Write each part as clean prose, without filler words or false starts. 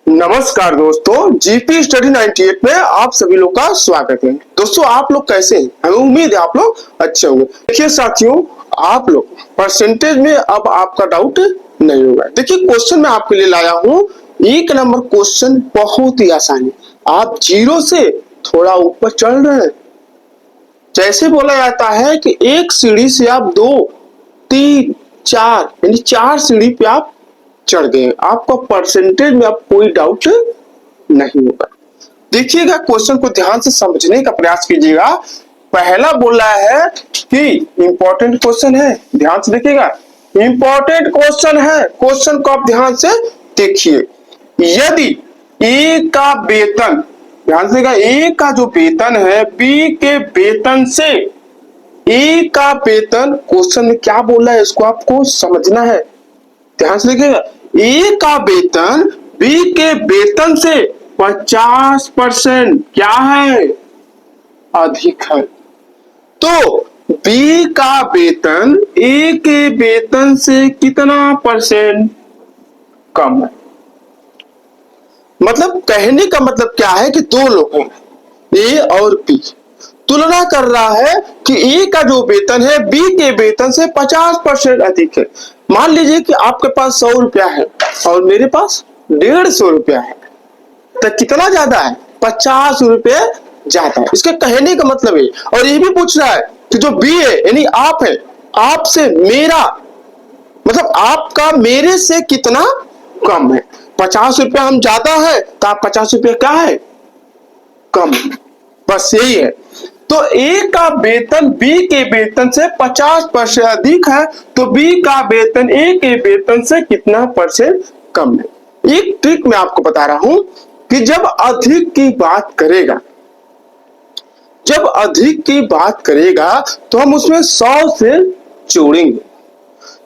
नमस्कार दोस्तों, GP study 98 में आप सभी लोग का स्वागत है। दोस्तों, आप लोग कैसे हैं? हमें उम्मीद है आप लोग अच्छे होंगे। देखिए साथियों, आप लोग परसेंटेज में अब आपका डाउट नहीं होगा। देखिए क्वेश्चन मैं आपके लिए लाया हूँ, एक नंबर क्वेश्चन बहुत ही आसान है। आप जीरो से थोड़ा ऊपर चढ़ रहे हैं। जैसे बोला जाता है कि एक सीढ़ी से आप 2, 3, 4 यानी 4 सीढ़ी पे आप चढ़ गए। आपका परसेंटेज में अब कोई डाउट नहीं होगा। देखिएगा, क्वेश्चन को ध्यान से समझने का प्रयास कीजिएगा। पहला बोल रहा है कि इंपॉर्टेंट क्वेश्चन है, ध्यान से देखिएगा, इंपॉर्टेंट क्वेश्चन है। क्वेश्चन को आप ध्यान से देखिए। यदि ए का वेतन, ध्यान से देखिएगा, ए का जो वेतन है बी के वेतन से, ए का वेतन, क्वेश्चन में क्या बोल रहा है इसको आपको समझना है। ध्यान से देखिएगा, ए का वेतन बी के वेतन से 50% क्या है? अधिक है। तो बी का वेतन ए के वेतन से कितना परसेंट कम है? मतलब कहने का मतलब क्या है कि दो लोग हैं, ए और बी, तुलना कर रहा है कि ए का जो वेतन है बी के वेतन से 50% अधिक है। मान लीजिए कि आपके पास 100 रुपया है और मेरे पास 150 रुपया है, तो कितना ज्यादा है? 50 रुपये ज्यादा है। इसके कहने का मतलब है। और ये भी पूछ रहा है कि जो बी है यानी आप है, आपसे मेरा मतलब आपका मेरे से कितना कम है। 50 रुपया हम ज्यादा है तो आप 50 रुपया क्या है? कम है। बस यही है। तो ए का वेतन बी के वेतन से 50% अधिक है, तो बी का वेतन ए के वेतन से कितना परसेंट कम है। एक ट्रिक मैं आपको बता रहा हूं कि जब अधिक की बात करेगा, जब अधिक की बात करेगा तो हम उसमें 100 से जोड़ेंगे,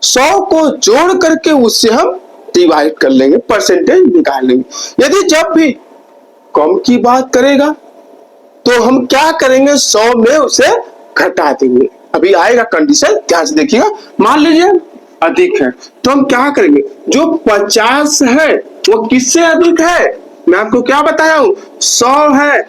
100 को जोड़ करके उससे हम डिवाइड कर लेंगे, परसेंटेज निकाल लेंगे। यदि जब भी कम की बात करेगा तो हम क्या करेंगे? 100 में उसे घटा देंगे। अभी आएगा कंडीशन, ध्यान से देखिएगा। मान लीजिए अधिक है तो हम क्या करेंगे? जो 50 है वो किससे अधिक है? मैं आपको क्या बताया हूं, 100 है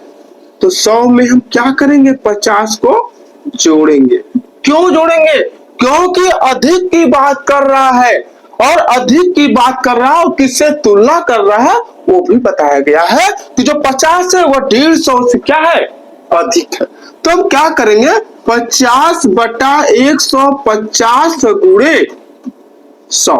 तो 100 में हम क्या करेंगे? 50 को जोड़ेंगे। क्यों जोड़ेंगे? क्योंकि अधिक की बात कर रहा है, और अधिक की बात कर रहा है और किससे तुलना कर रहा है वो भी बताया गया है कि जो 50 है वो 150 से क्या है? अधिक है। तो हम क्या करेंगे? 50 बटा 150 गुणे 100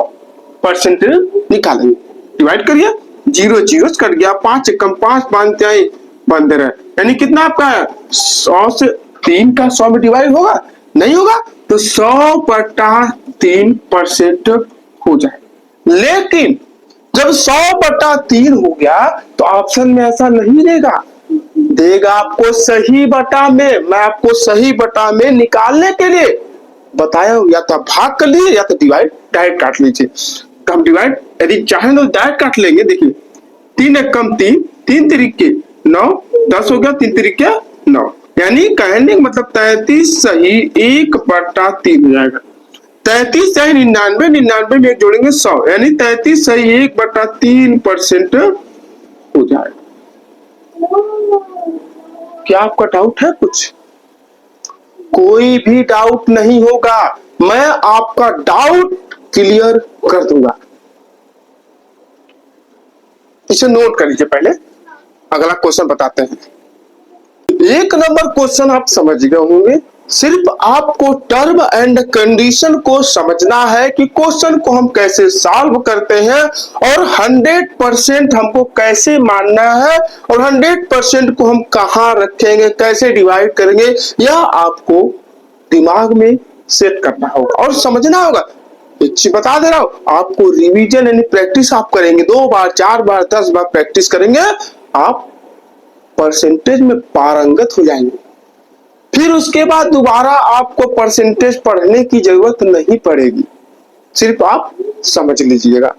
परसेंटेज निकालेंगे। डिवाइड करिए, 0 जीरो कट गया, 5 एकम 5, 5 तिहाई 15, यानी कितना आपका है? 100 से 3 का 100 में डिवाइड होगा? नहीं होगा। तो 100 बटा 3% हो जाए। लेकिन जब 100 बटा 3 हो गया तो ऑप्शन में ऐसा नहीं देगा, देगा आपको सही बटा में। मैं आपको सही बटा में निकालने के लिए बताया हूं, या तो आप भाग कर लीजिए या तो डिवाइड डायरेक्ट काट लीजिए। तो हम डिवाइड यदि चाहें तो डायरेक्ट काट लेंगे। देखिए 3 एकम 3, 3 तिरिके 9, 10 हो गया, 3 तिरिके 9, यानी कहने का मतलब 33 सही 1 बटा 3 हो जाएगा। 33 सही 99, 99 में एक जोड़ेंगे 100, यानी 33 सही 1 बटा 3% हो जाएगा। क्या आपका डाउट है कुछ? कोई भी डाउट नहीं होगा, मैं आपका डाउट क्लियर कर दूंगा। इसे नोट कर लीजिए। पहले अगला क्वेश्चन बताते हैं। एक नंबर क्वेश्चन आप समझ गए होंगे। सिर्फ आपको टर्म एंड कंडीशन को समझना है कि क्वेश्चन को हम कैसे सॉल्व करते हैं, और 100% हमको कैसे मानना है, और 100% को हम कहां रखेंगे, कैसे डिवाइड करेंगे, यह आपको दिमाग में सेट करना होगा और समझना होगा। एक चीज बता दे रहा हूं, आपको रिवीजन यानी प्रैक्टिस आप करेंगे, 2 बार 4 बार 10 बार प्रैक्टिस करेंगे, आप परसेंटेज में पारंगत हो जाएंगे। फिर उसके बाद दोबारा आपको परसेंटेज पढ़ने की जरूरत नहीं पड़ेगी, सिर्फ आप समझ लीजिएगा।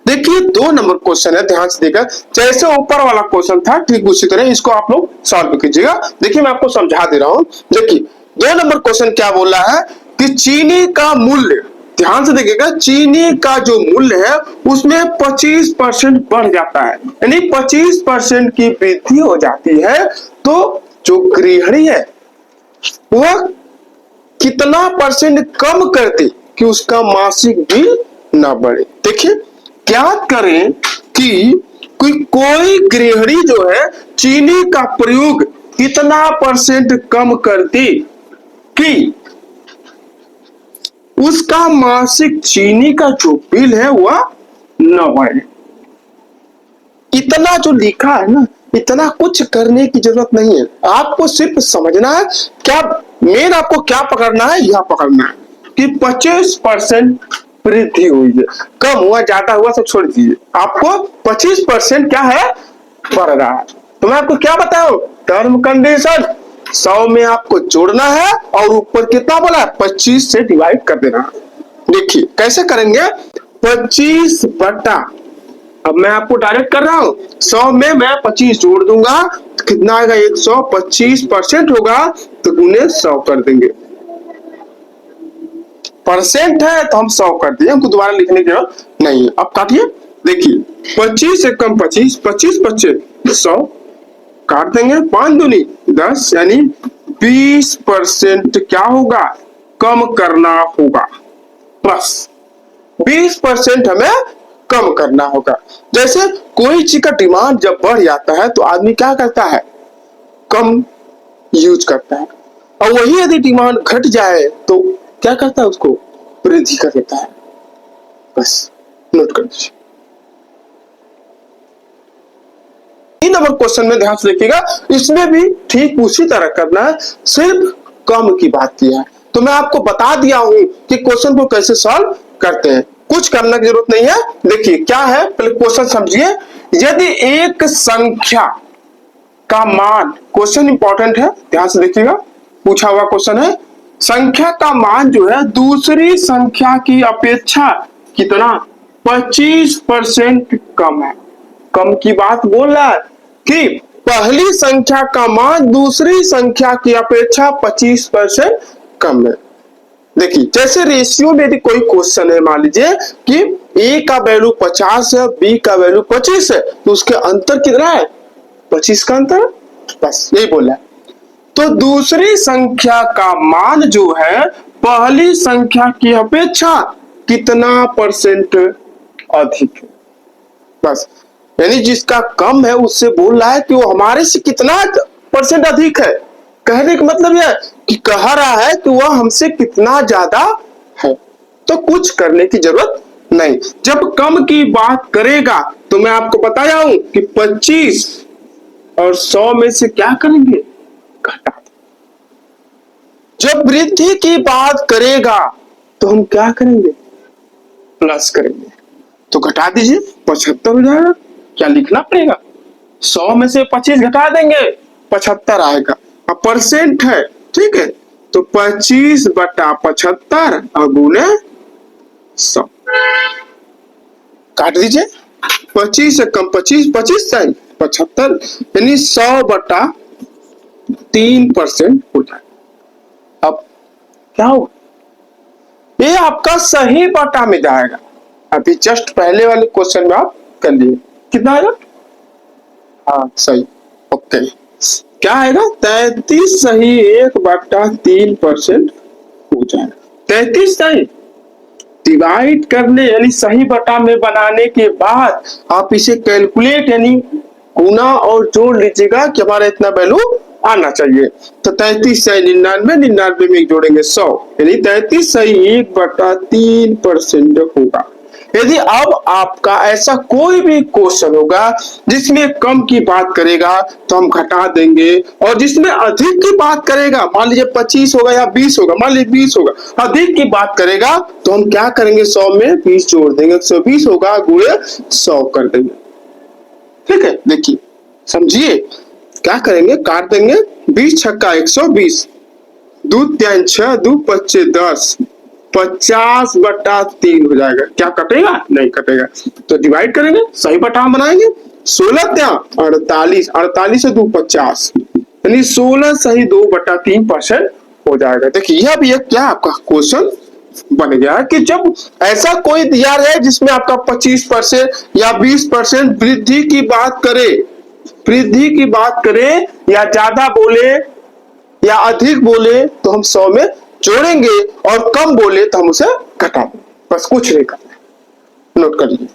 देखिए 2 नंबर क्वेश्चन है, ध्यान से देखिए। जैसे ऊपर वाला क्वेश्चन था ठीक उसी तरह इसको आप लोग सॉल्व कीजिएगा। देखिए मैं आपको समझा दे रहा हूं। देखिए 2 नंबर क्वेश्चन क्या बोल रहा है कि चीनी का मूल्य ध्यान से देखिएगा, चीनी का जो मूल्य है उसमें 25% बढ़ जाता है, यानी 25% की वृद्धि हो जाती है, तो जो गृहिणी है वह कितना परसेंट कम कर दे कि उसका मासिक बिल ना बढ़े। देखिए, क्या करें कि कोई गृहिणी जो है चीनी का प्रयोग कितना परसेंट कम कर दे कि उसका मासिक चीनी का जो बिल है वह न बढ़े। इतना जो लिखा है ना, इतना कुछ करने की जरूरत नहीं है, आपको सिर्फ समझना है। क्या मेन आपको क्या पकड़ना है, यह पकड़ना है कि 25% वृद्धि हुई है, कम हुआ ज्यादा हुआ सब छोड़ दीजिए, आपको 25% क्या है, बढ़ रहा है। तो मैं आपको क्या बताऊं, टर्म कंडीशन 100 में आपको जोड़ना है और ऊपर कितना बोला, 25 से डिवाइड कर देना है। देखिए कैसे करेंगे, 25 बटा, अब मैं आपको डायरेक्ट कर रहा हूं, 100 में मैं 25 जोड़ दूंगा तो कितना आएगा, 125% होगा, तो उन्हें 100 कर देंगे। परसेंट है तो हम 100 कर दिए, हमको दोबारा लिखने की जरूरत नहीं है। अब काटिए, देखिए 25 से कम 25, 25 25 100 काट देंगे, 5 दूनी 10, यानी 20% क्या होगा, कम करना होगा। बस 20% हमें कम करना होगा। जैसे कोई चीज का डिमांड जब बढ़ जाता है तो आदमी क्या करता है, कम यूज करता है, और वही यदि डिमांड घट जाए तो क्या करता है, उसको वृद्धि कर देता है। बस नोट कर दीजिए। 3 नंबर क्वेश्चन में ध्यान से देखिएगा, इसमें भी ठीक उसी तरह करना है, सिर्फ कम की बात की है। तो मैं आपको बता दिया हूं कि क्वेश्चन को कैसे सॉल्व करते हैं, कुछ करने की जरूरत नहीं है। देखिए क्या है, पहले क्वेश्चन समझिए। यदि एक संख्या का मान, क्वेश्चन इंपॉर्टेंट है, ध्यान से देखिएगा, पूछा हुआ क्वेश्चन है, संख्या का मान जो है दूसरी संख्या की अपेक्षा कितना, 25% कम है। कम की बात बोल रहा है कि पहली संख्या का मान दूसरी संख्या की अपेक्षा 25% कम है। देखिए जैसे रेशियो में यदि कोई क्वेश्चन है, मान लीजिए कि a का वैल्यू 50 है, b का वैल्यू 25 है, तो उसके अंतर कितना है, 25 का अंतर, बस यही बोला है। तो दूसरी संख्या का मान जो है पहली संख्या की अपेक्षा कितना परसेंट अधिक है, बस। यानी जिसका कम है उससे बोल रहा है कि वो हमारे से कितना परसेंट अधिक है। कहने का मतलब यह कि कह रहा है कि वह हमसे कितना ज्यादा है, तो कुछ करने की जरूरत नहीं। जब कम की बात करेगा तो मैं आपको बताया हूं कि 25 और 100 में से क्या करेंगे, घटा। जब वृद्धि की बात करेगा तो हम क्या करेंगे, प्लस करेंगे। तो घटा दीजिए, 75 हो जाएगा। क्या लिखना पड़ेगा, 100 में से 25 घटा देंगे, 75 आएगा। अब परसेंट है, ठीक है, तो 25 बटा 75 और गुने 100 काट दीजिए। 25 से कम 25, 25 टाइम 75, यानी 100 बटा 3% हो जाए। अब क्या होगा, ये आपका सही बटा में जाएगा। अभी जस्ट पहले वाले क्वेश्चन में आप कर लिए, कितना आएगा, हाँ सही, ओके। क्या आएगा, 33 सही 1/3% हो जाएगा। 33 सही डिवाइड करने यानी सही बटा में बनाने के बाद आप इसे कैलकुलेट यानी गुना और जोड़ लीजिएगा कि हमारा इतना वैल्यू आना चाहिए। तो 33 सही 99, 99 में जोड़ेंगे 100, यानी 33 सही 1/3% होगा। यदि अब आपका ऐसा कोई भी क्वेश्चन होगा जिसमें कम की बात करेगा तो हम घटा देंगे, और जिसमें अधिक की बात करेगा, मान लीजिए 25 होगा या 20 होगा, मान लीजिए 20 होगा, अधिक की बात करेगा तो हम क्या करेंगे, 100 में 20 जोड़ देंगे, 120 होगा गुणे 100 कर देंगे। ठीक है, देखिए समझिए क्या करेंगे, काट देंगे, 20 छक्का 120, 2 3 6, 2 25 10, 50/3 हो जाएगा। क्या कटेगा, नहीं कटेगा। तो डिवाइड करेंगे, सही बटा बनाएंगे, 16 क्या 48, 48 से 2 50, यानी 16 सही 2/3% हो जाएगा। देखिए यह भी एक क्या आपका क्वेश्चन बन गया कि जब ऐसा कोई दिया है जिसमें आपका 25% या 20% वृद्धि की बात करे, वृद्धि की बात करें या ज्यादा बोले या अधिक बोले तो हम 100 में जोड़ेंगे और कम बोले तो हम उसे घटा देंगे, बस कुछ नहीं करना है। नोट कर लीजिए।